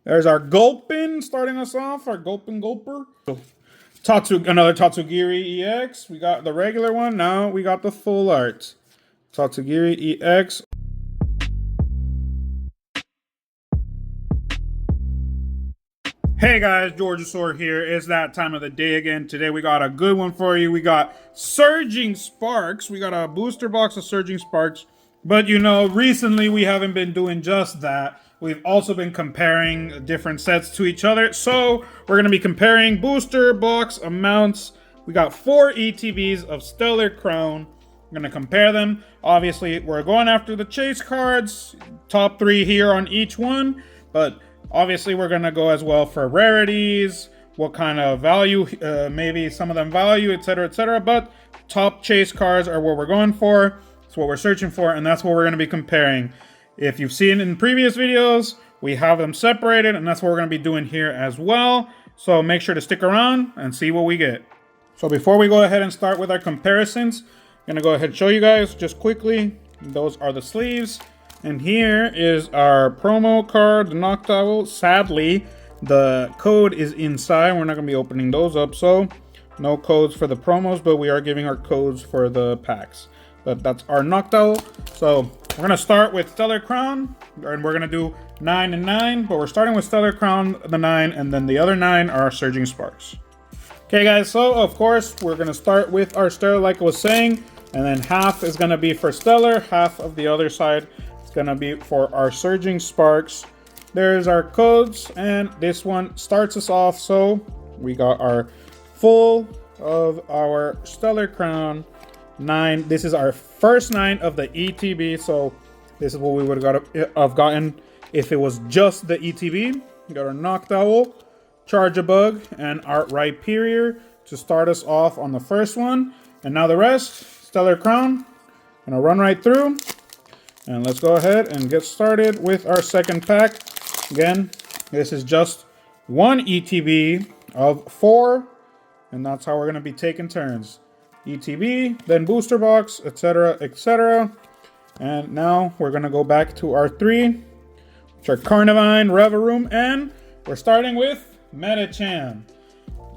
There's our Gulpin starting us off, our Gulpin Gulper. Another Tatsugiri EX. We got the regular one. Now we got the full art. Tatsugiri EX. Hey guys, Georgisaur here. It's that time of the day again. Today we got a good one for you. We got Surging Sparks. We got a booster box of Surging Sparks. But you know, recently we haven't been doing just that. We've also been comparing different sets to each other. So we're going to be comparing booster box amounts. We got 4 ETBs of Stellar Crown. I'm going to compare them. Obviously, we're going after the chase cards. Top 3 here on each one. But obviously, we're going to go as well for rarities, what kind of value, maybe some of them value, etc., etc. But top chase cards are what we're going for. That's what we're searching for, and that's what we're going to be comparing. If you've seen in previous videos, we have them separated, and that's what we're going to be doing here as well. So make sure to stick around and see what we get. So before we go ahead and start with our comparisons, I'm going to go ahead and show you guys just quickly. Those are the sleeves. And here is our promo card, the Noctowl. Sadly, the code is inside. We're not going to be opening those up, so no codes for the promos, but we are giving our codes for the packs. But that's our Noctowl. So we're going to start with Stellar Crown, and we're going to do 9 and 9, but we're starting with Stellar Crown, the 9, and then the other 9 are Surging Sparks. Okay, guys, so of course, we're going to start with our Stellar, like I was saying, and then half is going to be for Stellar, half of the other side gonna be for our Surging Sparks. There's our codes, and this one starts us off. So we got our full of our Stellar Crown 9. This is our first 9 of the ETB, so this is what we would have gotten if it was just the ETB. We got our Noctowl, Charjabug, and our Rhyperior to start us off on the first one. And now the rest, Stellar Crown. Gonna run right through. And let's go ahead and get started with our second pack. Again, this is just one ETB of 4, and that's how we're going to be taking turns. ETB, then booster box, etc., etc. And now we're going to go back to our 3, which are Carnivine, Reverum, and we're starting with Medicham.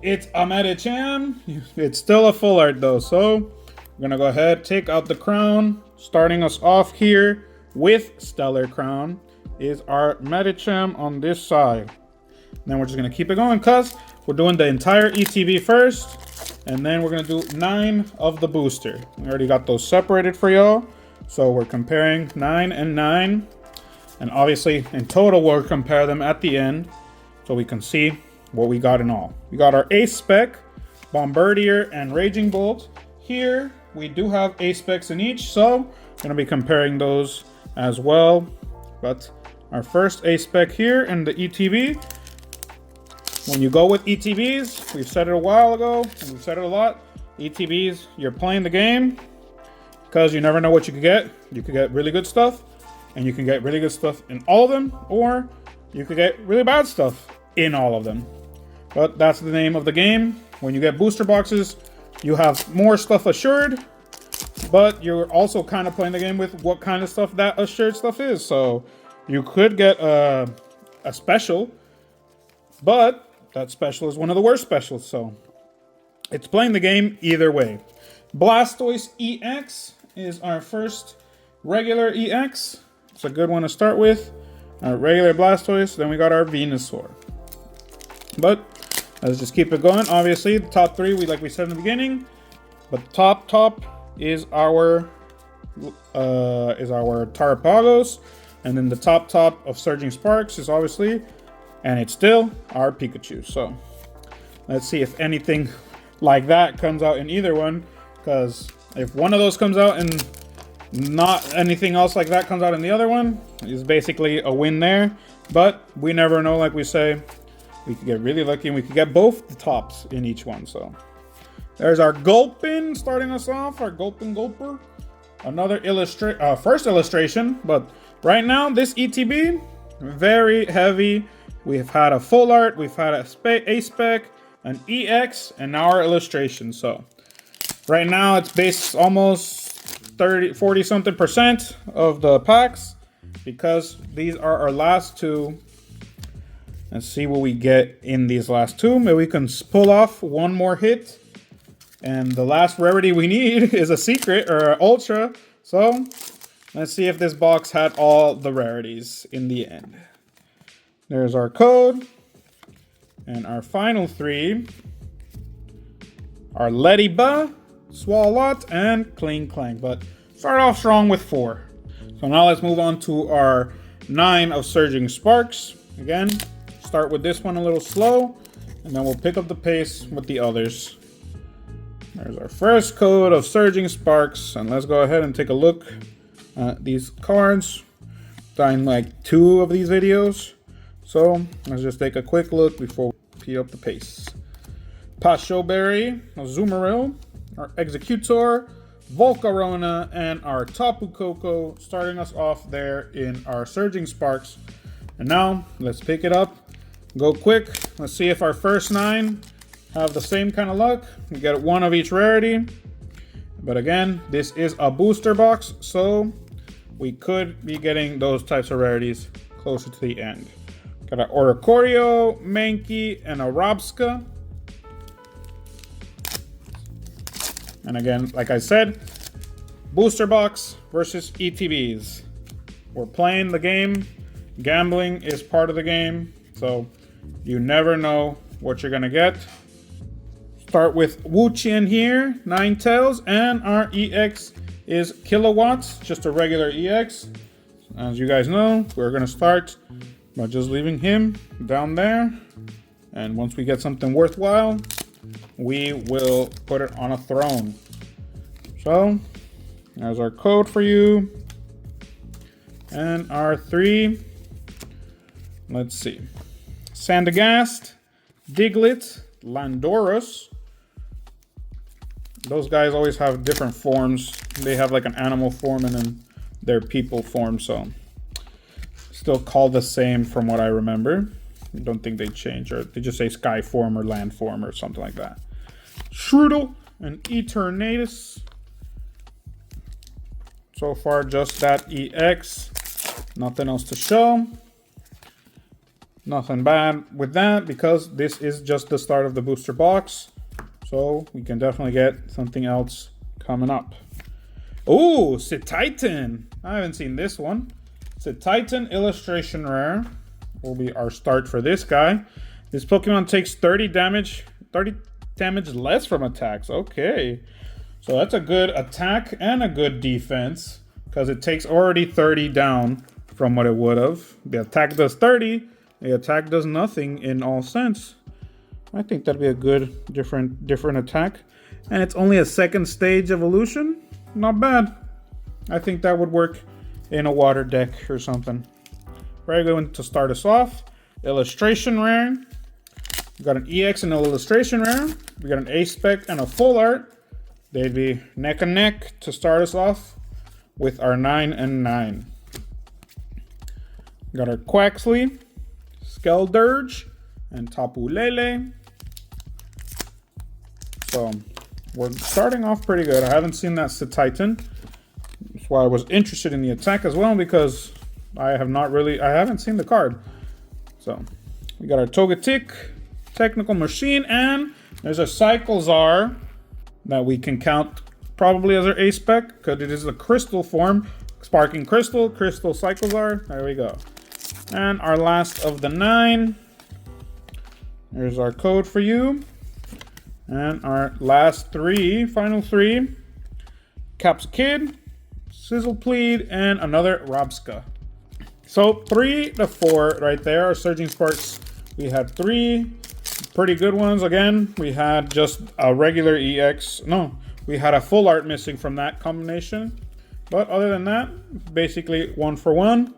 It's a Medicham. It's still a full art though, so we're going to go ahead, take out the crown. Starting us off here with Stellar Crown is our Medicham on this side. Then we're just going to keep it going because we're doing the entire ETB first. And then we're going to do 9 of the booster. We already got those separated for y'all. So we're comparing 9 and 9. And obviously, in total, we'll compare them at the end so we can see what we got in all. We got our Ace Spec, Bombardier, and Raging Bolt. Here, we do have Ace Specs in each, so I'm going to be comparing those as well. But our first Ace Spec here in the ETB. When you go with ETBs, we've said it a while ago, and we've said it a lot. ETBs, you're playing the game because you never know what you could get. You could get really good stuff, and you can get really good stuff in all of them, or you could get really bad stuff in all of them. But that's the name of the game. When you get booster boxes, you have more stuff assured, but you're also kind of playing the game with what kind of stuff that assured stuff is. So you could get a special, but that special is one of the worst specials. So it's playing the game either way. Blastoise EX is our first regular EX. It's a good one to start with. Our regular Blastoise, then we got our Venusaur. But let's just keep it going. Obviously, the top 3, like we said in the beginning, but top is our Tarapagos, and then the top of Surging Sparks is obviously, and it's still our Pikachu. So let's see if anything like that comes out in either one, because if one of those comes out and not anything else like that comes out in the other one, is basically a win there. But we never know, like we say. We could get really lucky, and we could get both the tops in each one. So there's our Gulpin starting us off, our Gulpin Gulper. Another first illustration, but right now this ETB, very heavy. We've had a full art, we've had a spec, an EX, and now our illustration. So right now it's based almost 40 something % of the packs, because these are our last 2 Let's see what we get in these last two. Maybe we can pull off one more hit. And the last rarity we need is a secret or an ultra. So let's see if this box had all the rarities in the end. There's our code. And our final three are Lediba, Swalot, and Cling Clang. But start off strong with 4. So now let's move on to our 9 of Surging Sparks. Again, start with this one a little slow, and then we'll pick up the pace with the others. There's our first code of Surging Sparks, and let's go ahead and take a look at these cards. Done like 2 of these videos, so let's just take a quick look before we speed up the pace. Pashoberry, Azumarill, our Executor, Volcarona, and our Tapu Koko, starting us off there in our Surging Sparks. And now let's pick it up, go quick. Let's see if our first 9 have the same kind of luck. We get 1 of each rarity, but again, this is a booster box, so we could be getting those types of rarities closer to the end. Got an Oricorio, Mankey, and a Robska. And again, like I said, booster box versus ETBs. We're playing the game. Gambling is part of the game, so you never know what you're gonna get. Start with Wu-Chien here, Ninetales, and our EX is Kilowatts, just a regular EX. As you guys know, we're gonna start by just leaving him down there. And once we get something worthwhile, we will put it on a throne. So, there's our code for you. And our 3. Let's see. Sandagast, Diglett, Landorus. Those guys always have different forms. They have like an animal form and then their people form, so still called the same from what I remember. I don't think they change, or they just say sky form or land form or something like that. Shroodle and Eternatus. So far, just that EX. Nothing else to show. Nothing bad with that because this is just the start of the booster box. So we can definitely get something else coming up. Oh, Cetitan. I haven't seen this one. Cetitan Illustration Rare will be our start for this guy. This Pokemon takes 30 damage less from attacks. Okay. So that's a good attack and a good defense because it takes already 30 down from what it would have. The attack does 30. The attack does nothing in all sense. I think that'd be a good different attack. And it's only a second stage evolution. Not bad. I think that would work in a water deck or something. Very good one to start us off. Illustration Rare. We got an EX and an Illustration Rare. We got an A-Spec and a Full Art. They'd be neck and neck to start us off with our 9 and 9. We got our Quaxley, Skeldurge, and Tapu Lele. So we're starting off pretty good. I haven't seen that Cetitan. That's why I was interested in the attack as well, because I haven't seen the card. So we got our Togetic, Technical Machine, and there's a Cyclezar that we can count probably as our A-Spec because it is a crystal form. Sparking Crystal, Crystal Cyclezar. There we go. And our last of the 9. There's our code for you. And our last 3, final 3. Capsakid, Sizzlepleed, and another Robska. So 3 to 4 right there. Our Surging Sparks, we had 3 pretty good ones. Again, we had just a regular EX. No, we had a Full Art missing from that combination. But other than that, basically 1 for 1.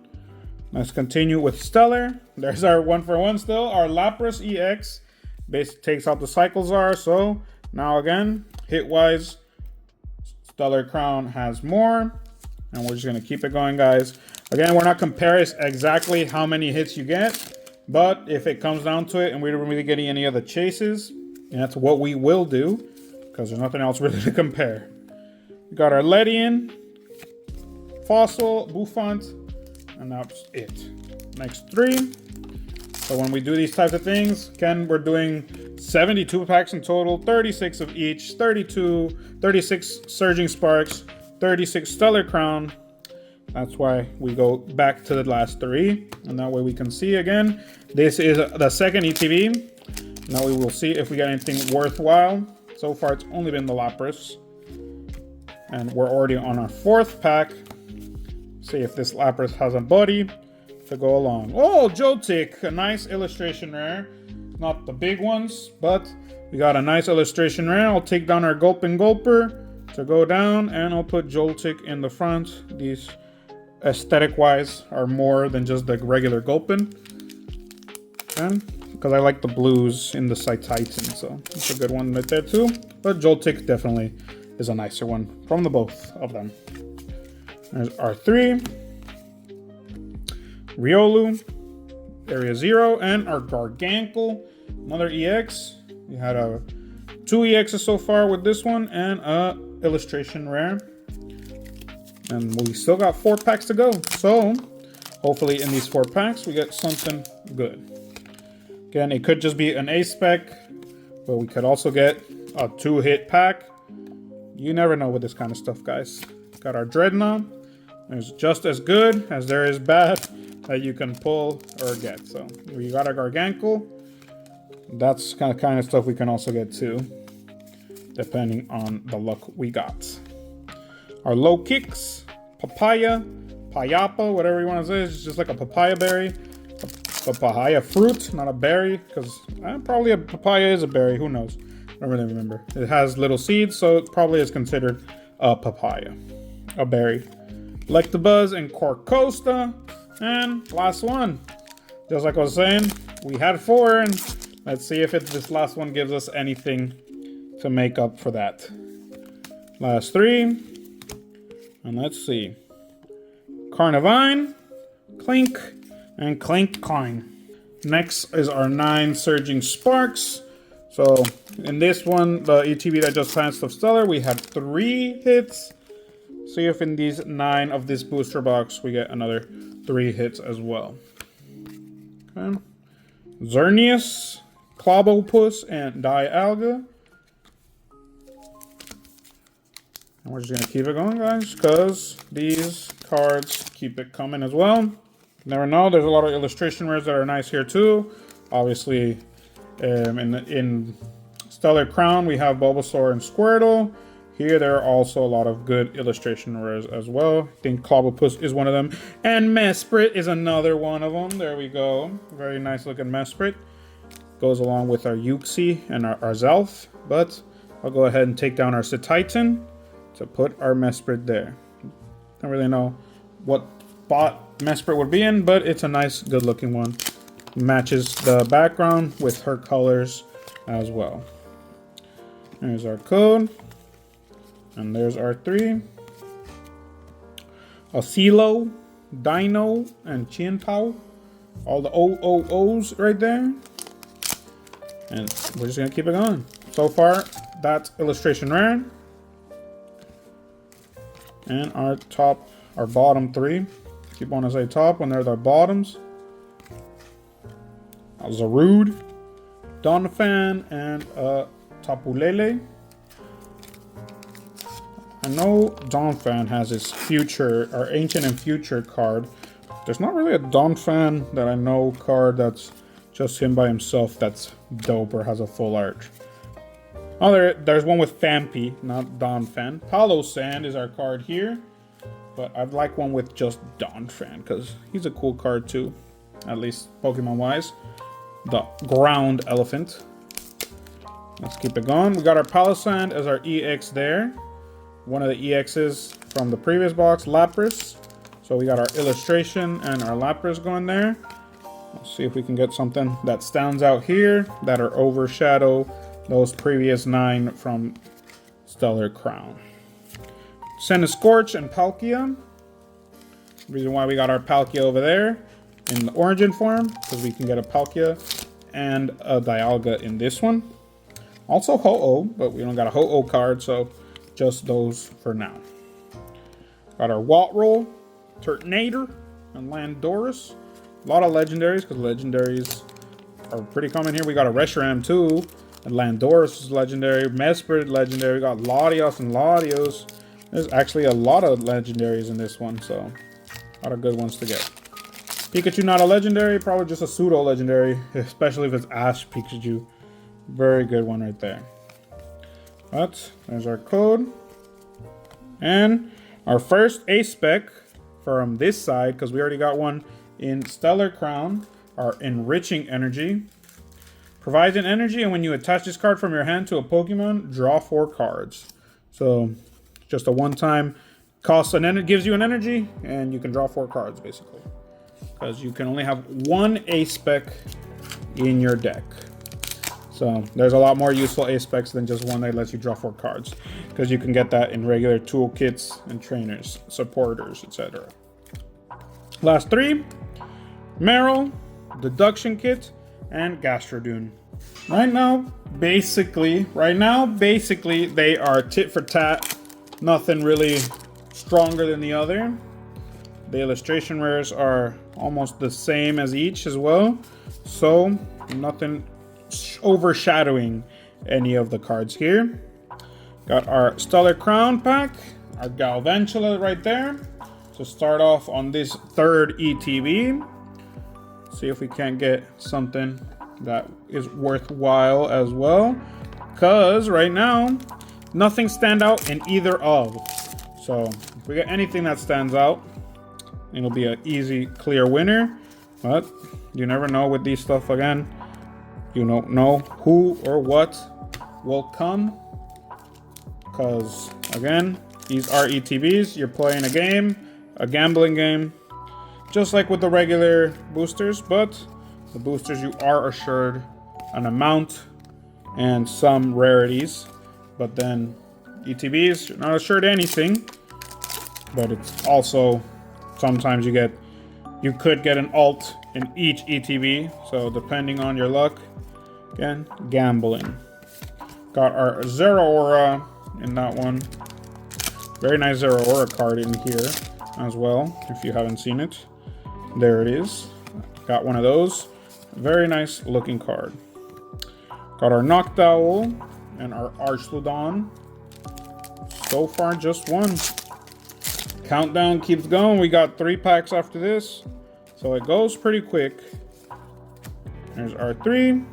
Let's continue with Stellar. There's our 1 for 1 still. Our Lapras EX basically takes out the Cyclezar. So now again, hit-wise, Stellar Crown has more. And we're just going to keep it going, guys. Again, we're not comparing exactly how many hits you get. But if it comes down to it and we don't really get any other chases, and that's what we will do, because there's nothing else really to compare. We got our Ledian, Fossil, Bouffant, and that's it. Next 3. So when we do these types of things, again, we're doing 72 packs in total, 36 of each, 36 Surging Sparks, 36 Stellar Crown. That's why we go back to the last 3, and that way we can see again. This is the second ETB. Now we will see if we get anything worthwhile. So far, it's only been the Lapras. And we're already on our 4th pack. See if this Lapras has a buddy to go along. Oh, Joltik, a nice illustration rare. Not the big ones, but we got a nice illustration rare. I'll take down our Gulpin Gulper to go down, and I'll put Joltik in the front. These, aesthetic-wise, are more than just the regular Gulpin. And because I like the blues in the Titan, so it's a good one right there too. But Joltik definitely is a nicer one from the both of them. There's R3, Riolu, Area 0, and our Gargankel, another EX. We had 2 EXs so far with this one, and a illustration rare. And we still got 4 packs to go. So hopefully in these 4 packs we get something good. Again, it could just be an A spec, but we could also get a 2-hit pack. You never know with this kind of stuff, guys. Got our Dreadnought. There's just as good as there is bad that you can pull or get. So we got our Gargankel. That's kind of stuff we can also get too, depending on the luck we got. Our low kicks, papaya, payapa, whatever you want to say. It's just like a papaya berry. A papaya fruit, not a berry, because probably a papaya is a berry. Who knows? I don't really remember. It has little seeds, so it probably is considered a papaya, a berry. Electabuzz and Corcosta, and last one. Just like I was saying, we had 4, and let's see if this last one gives us anything to make up for that. Last 3, and let's see. Carnivine, Clink, and Clank. Next is our 9 Surging Sparks. So in this one, the ETB that just passed of Stellar, we had 3 hits. See if in these 9 of this booster box we get another 3 hits as well. Okay. Xerneas, Clobbopus, and Dialga. And we're just gonna keep it going, guys, because these cards keep it coming as well. Never know, there's a lot of illustration rares that are nice here too. Obviously, in Stellar Crown, we have Bulbasaur and Squirtle. Here, there are also a lot of good illustration rares as well. I think Clobbopus is one of them. And Mesprit is another one of them. There we go. Very nice looking Mesprit. Goes along with our Uxie and our Zelf. But I'll go ahead and take down our Titan to put our Mesprit there. Don't really know what spot Mesprit would be in, but it's a nice, good looking one. Matches the background with her colors as well. There's our code. And there's our 3. Osilo, Dino, and Chientao. All the OOOs right there. And we're just going to keep it going. So far, that's illustration rare. And our bottom 3. Keep on to say top when they're the bottoms. Zarude, Donphan, and Tapulele. I know Donphan has his future, or Ancient and Future card. There's not really a Donphan that I know card that's just him by himself that's dope or has a full art. Oh, there's one with Fampi, not Donphan. Palossand is our card here. But I'd like one with just Donphan, because he's a cool card too. At least Pokemon-wise. The Ground Elephant. Let's keep it going. We got our Palossand as our EX there. One of the EXs from the previous box, Lapras. So we got our illustration and our Lapras going there. Let's see if we can get something that stands out here that are overshadow those previous 9 from Stellar Crown. Centiskorch and Palkia. Reason why we got our Palkia over there in the origin form, because we can get a Palkia and a Dialga in this one. Also Ho-Oh, but we don't got a Ho-Oh card, so just those for now. Got our Waltroll, Turtonator, and Landorus. A lot of legendaries, because legendaries are pretty common here. We got a Reshiram too. And Landorus is legendary. Mesprit legendary. We got Latios and Latios. There's actually a lot of legendaries in this one, so a lot of good ones to get. Pikachu not a legendary, probably just a pseudo legendary, especially if it's Ash Pikachu. Very good one right there. But there's our code. And our first ace spec from this side, because we already got one in Stellar Crown, our Enriching Energy. Provides an energy, and when you attach this card from your hand to a Pokemon, draw 4 cards. So just a one-time cost, and then it gives you an energy, and you can draw 4 cards basically, because you can only have one ace spec in your deck. So there's a lot more useful ace specs than just one that lets you draw 4 cards, because you can get that in regular toolkits and trainers, supporters, etc. Last 3: Meryl, Deduction Kit, and Gastrodune. Right now, basically, they are tit for tat. Nothing really stronger than the other. The illustration rares are almost the same as each as well. So, nothing overshadowing any of the cards here. Got our Stellar Crown pack, our Galvantula right there. So start off on this third ETB. See if we can't get something that is worthwhile as well. Because right now, nothing stand out in either of. So if we get anything that stands out, it'll be an easy, clear winner. But you never know with these stuff again. You don't know who or what will come. Because again, these are ETBs. You're playing a game, a gambling game. Just like with the regular boosters, but the boosters you are assured an amount and some rarities. But then ETBs, you're not assured anything. But it's also sometimes you could get an alt in each ETB. So depending on your luck, again, gambling. Got our Zeraora in that one. Very nice Zeraora card in here as well, if you haven't seen it. There it is. Got one of those. Very nice looking card. Got our Noctowl and our Archludon. So far, just one. Countdown keeps going. We got 3 packs after this, so it goes pretty quick. There's our 3.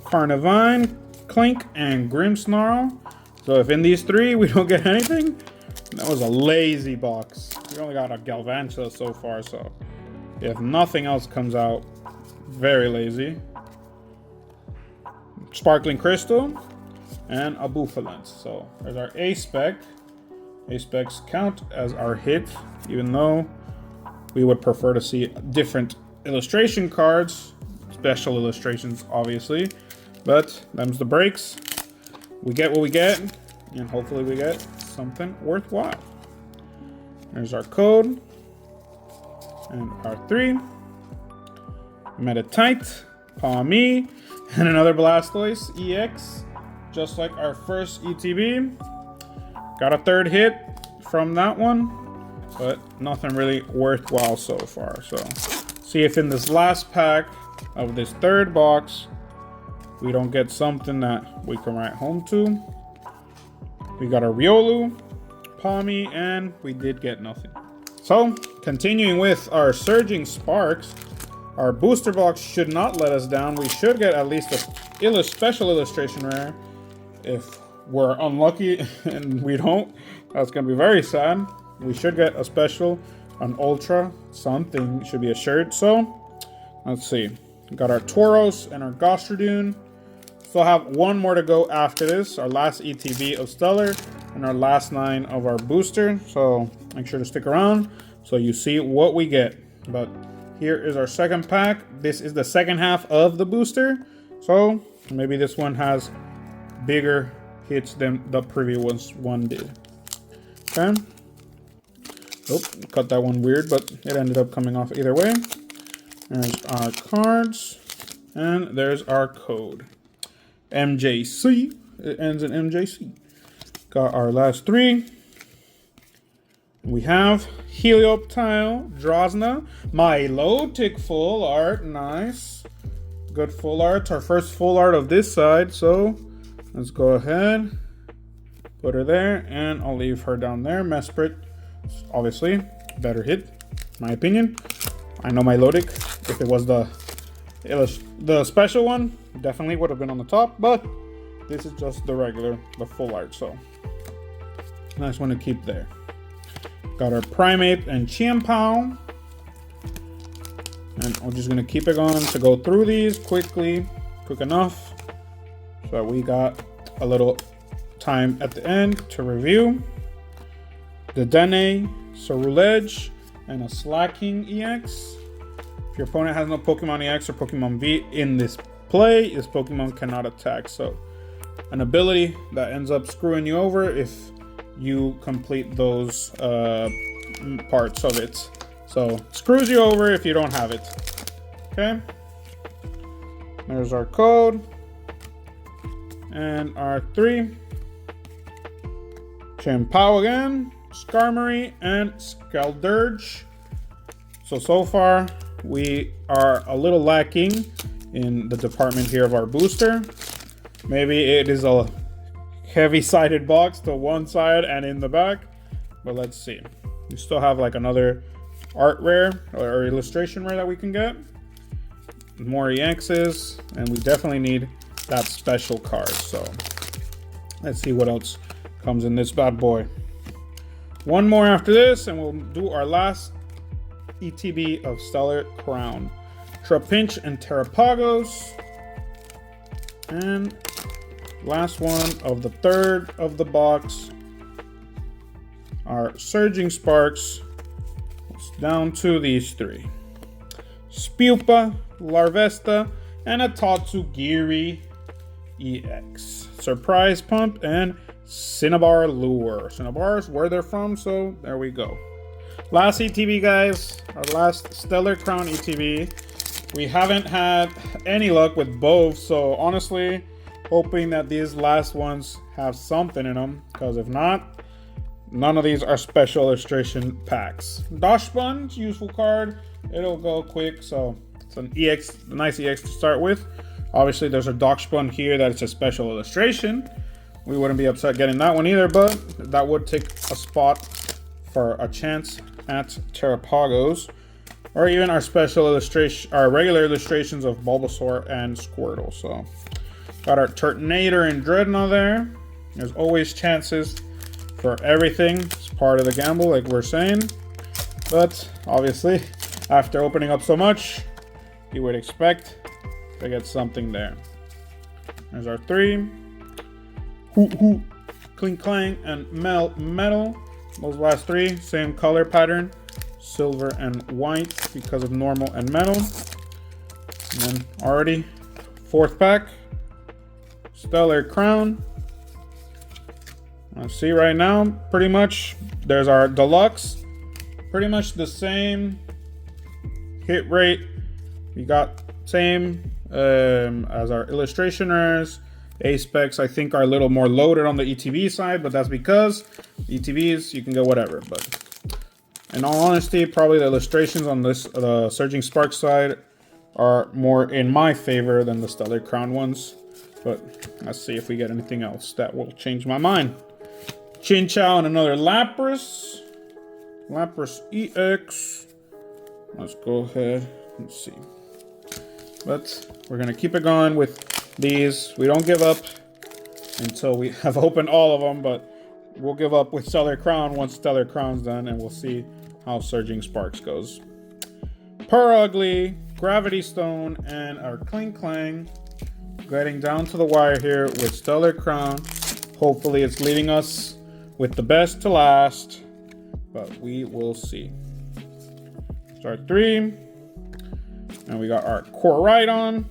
Carnivine, Clink, and Grimmsnarl. So if in these 3 we don't get anything, that was a lazy box. We only got a Galvantula so far, so if nothing else comes out, very lazy. Sparkling Crystal and a Bouffalant. So there's our ace spec. Ace specs count as our hit, even though we would prefer to see different illustration cards, special illustrations obviously, but them's the breaks. We get what we get, and hopefully we get something worthwhile. There's our code and our 3. Meditite, Pawmi, and another Blastoise EX, just like our first ETB. Got a 3rd hit from that one, but nothing really worthwhile so far. So see if in this last pack of this 3rd box we don't get something that we can write home to. We got a Riolu, Pawmi, and we did get nothing. So continuing with our Surging Sparks, our booster box should not let us down. We should get at least a special illustration rare. If we're unlucky and we don't, that's going to be very sad. We should get a special, an ultra, something should be a shirt. So let's see. We got our Tauros and our Gastrodune. Still have one more to go after this. Our last ETB of Stellar and our last 9 of our booster. So make sure to stick around so you see what we get. But here is our 2nd pack. This is the 2nd half of the booster. So maybe this one has bigger hits than the previous one did. Okay. Oh, cut that one weird, but it ended up coming off either way. There's our cards. And there's our code. MJC. It ends in MJC. Got our last 3. We have Helioptile, Drosna, Milotic full art, nice. Good full art. Our first full art of this side. So let's go ahead. Put her there. And I'll leave her down there. Mesprit, obviously, better hit, in my opinion. I know Milotic. If it was the special one, definitely would have been on the top. But this is just the regular, the full art. So nice one to keep there. Got our Primate and Chien-Pao. And I'm just gonna keep it going to go through these quick enough, so that we got a little time at the end to review. The Dene, Ceruledge, and a Slacking EX. If your opponent has no Pokemon EX or Pokemon V in this play, this Pokemon cannot attack. So an ability that ends up screwing you over if you complete those parts of it. So screws you over if you don't have it. Okay. There's our code. And our 3. Chien-Pao again. Skarmory and Skeldurge. So far we are a little lacking in the department here of our booster. Maybe it is a heavy-sided box to one side and in the back. But let's see. We still have like another art rare or illustration rare that we can get. More EXs, and we definitely need that special card. So let's see what else comes in this bad boy. One more after this, and we'll do our last ETB of Stellar Crown. Trapinch and Terrapagos. And last one of the third of the box, our Surging Sparks. It's down to these 3. Spewpa, Larvesta, and a Tatsugiri EX. Surprise Pump and Cinnabar Lure. Cinnabar's where they're from, so there we go. Last ETB, guys. Our last Stellar Crown ETB. We haven't had any luck with both, so honestly, hoping that these last ones have something in them, because if not, none of these are special illustration packs. Dachshund, useful card. It'll go quick, so it's an EX, a nice EX to start with. Obviously, there's a Dachshund here that it's a special illustration. We wouldn't be upset getting that one either, but that would take a spot for a chance at Terrapagos, or even our special illustration, our regular illustrations of Bulbasaur and Squirtle. So, got our Turtonator and Dreadnought there. There's always chances for everything. It's part of the gamble, like we're saying. But obviously, after opening up so much, you would expect to get something there. There's our 3. Hoo, Clang, and Metal. Those last 3, same color pattern. Silver and white because of normal and metal. And then already, 4th pack. Stellar Crown. Let's see right now, pretty much, there's our deluxe. Pretty much the same hit rate. We got same as our illustrationers. A-specs, I think, are a little more loaded on the ETB side, but that's because ETBs, you can go whatever. But in all honesty, probably the illustrations on this Surging Spark side are more in my favor than the Stellar Crown ones. But let's see if we get anything else that will change my mind. Chinchou and another Lapras. Lapras EX. Let's go ahead and see. But we're going to keep it going with these. We don't give up until we have opened all of them, but we'll give up with Stellar Crown once Stellar Crown's done, and we'll see how Surging Sparks goes. Purugly, Gravity Stone, and our Clang. Getting down to the wire here with Stellar Crown. Hopefully it's leading us with the best to last, but we will see. Start 3. And we got our Koraidon,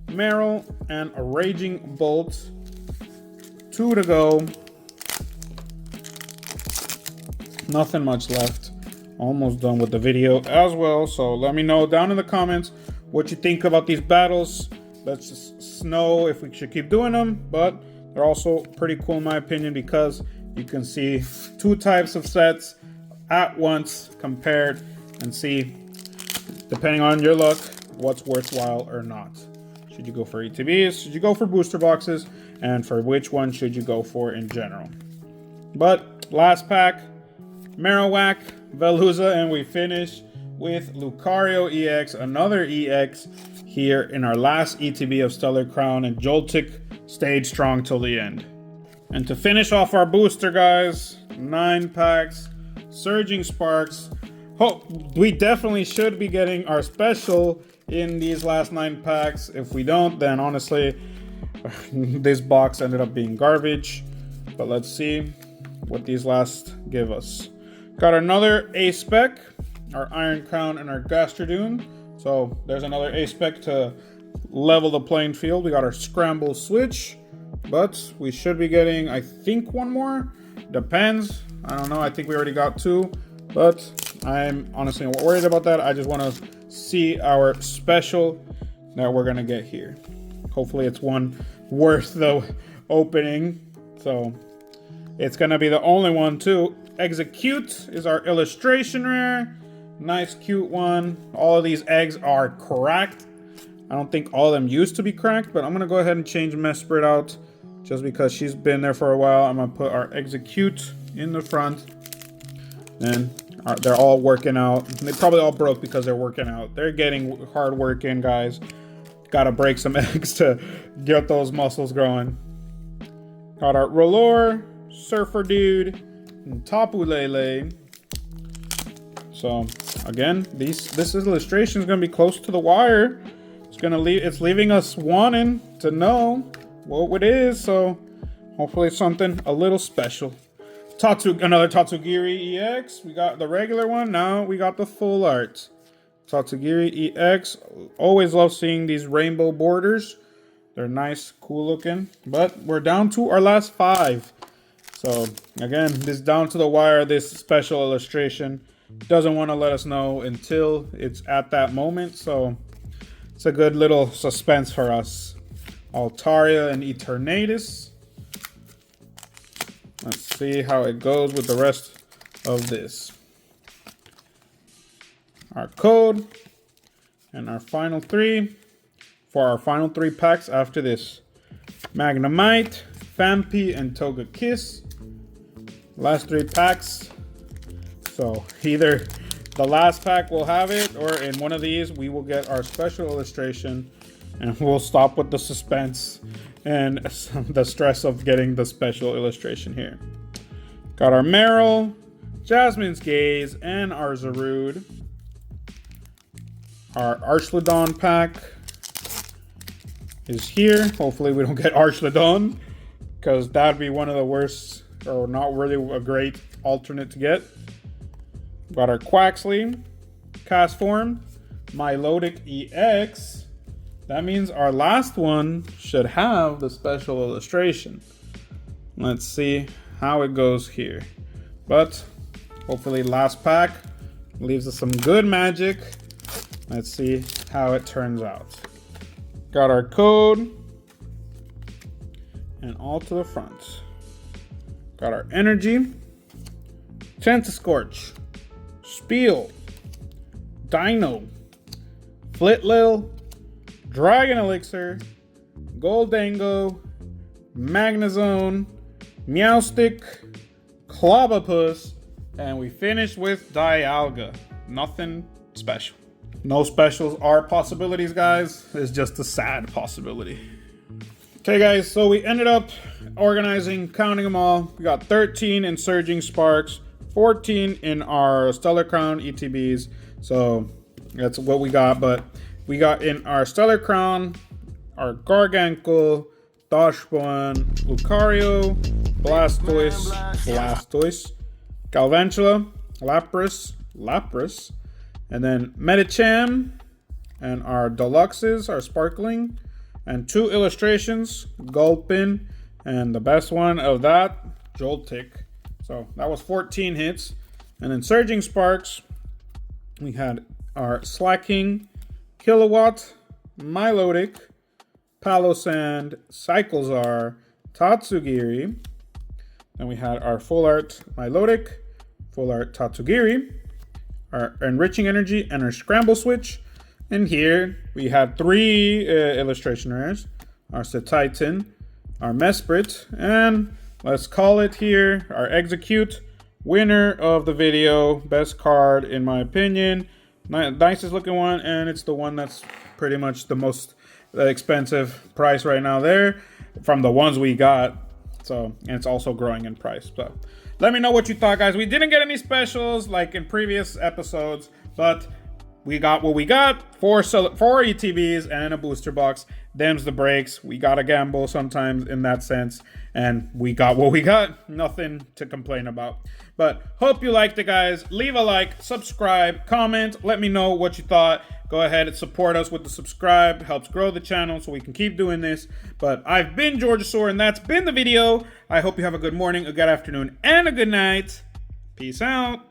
Meryl, and a Raging Bolt. 2 to go. Nothing much left. Almost done with the video as well. So let me know down in the comments what you think about these battles. Let's just know if we should keep doing them. But they're also pretty cool in my opinion, because you can see 2 types of sets at once compared and see, depending on your luck, what's worthwhile or not. Should you go for ETBs? Should you go for booster boxes? And for which one should you go for in general? But last pack, Marowak, Veluza, and we finish with Lucario EX, another EX here in our last ETB of Stellar Crown, and Joltik stayed strong till the end. And to finish off our booster, guys, 9 packs, Surging Sparks. We definitely should be getting our special in these last 9 packs. If we don't, then honestly, this box ended up being garbage. But let's see what these last give us. Got another A-Spec, our Iron Crown, and our Gastrodon. So there's another A-Spec to level the playing field. We got our Scramble Switch, but we should be getting, I think, one more. Depends. I don't know. I think we already got 2, but I'm honestly not worried about that. I just want to see our special that we're going to get here. Hopefully it's one worth the opening. So it's going to be the only one too. Execute is our illustration rare. Nice, cute one. All of these eggs are cracked. I don't think all of them used to be cracked, but I'm going to go ahead and change Mesprit out just because she's been there for a while. I'm going to put our Execute in the front. And they're all working out. They probably all broke because they're working out. They're getting hard work in, guys. Got to break some eggs to get those muscles growing. Got our Rolour, Surfer Dude, and Tapu Lele. So again, this illustration is going to be close to the wire. It's leaving us wanting to know what it is. So hopefully it's something a little special. Another Tatsugiri EX. We got the regular one. Now we got the full art. Tatsugiri EX. Always love seeing these rainbow borders. They're nice, cool looking. But we're down to our last 5. So again, this down to the wire, this special illustration doesn't want to let us know until it's at that moment. So it's a good little suspense for us. Altaria and Eternatus. Let's see how it goes with the rest of this. Our code and our final 3 for our final 3 packs after this. Magnemite, Fampi, and Togekiss. Last 3 packs. So either the last pack will have it, or in one of these we will get our special illustration, and we'll stop with the suspense and the stress of getting the special illustration here. Got our Marill, Jasmine's Gaze, and our Zarude. Our Archludon pack is here. Hopefully we don't get Archludon, because that'd be one of the worst, or not really a great alternate to get. Got our Quaxly, Castform, Milotic EX. That means our last one should have the special illustration. Let's see how it goes here. But hopefully last pack leaves us some good magic. Let's see how it turns out. Got our code and all to the front. Got our energy, Chantiscorch, Spiel, Dino, Flitlil, Dragon Elixir, Goldango, Magnezone, Meowstic, Clobbopus, and we finish with Dialga. Nothing special. No specials are possibilities, guys. It's just a sad possibility. Okay, guys, so we ended up organizing, counting them all. We got 13 in Surging Sparks, 14 in our Stellar Crown ETBs. So that's what we got. But we got in our Stellar Crown, our Garganacl, Dachshund, Lucario, Blastoise, Galvantula, Lapras, and then Medicham, and our Deluxes, our Sparkling, and 2 illustrations, Gulpin, and the best one of that, Joltik. So that was 14 hits. And then Surging Sparks, we had our Slacking, Kilowatt, Milotic, Palossand, Cyclezar, Tatsugiri. Then we had our Full Art Milotic, Full Art Tatsugiri, our Enriching Energy, and our Scramble Switch. And here we have three illustration rares. Our Titan, our Mesprit, and let's call it here our Execute. Winner of the video, best card in my opinion. Nicest looking one, and it's the one that's pretty much the most expensive price right now there from the ones we got. So, and it's also growing in price. So let me know what you thought, guys. We didn't get any specials like in previous episodes, but we got what we got. Four ETBs and a booster box. Them's the breaks. We gotta gamble sometimes in that sense, and we got what we got. Nothing to complain about. But hope you liked it, guys. Leave a like, subscribe, comment. Let me know what you thought. Go ahead and support us with the subscribe. Helps grow the channel so we can keep doing this. But I've been Georgisaur, and that's been the video. I hope you have a good morning, a good afternoon, and a good night. Peace out.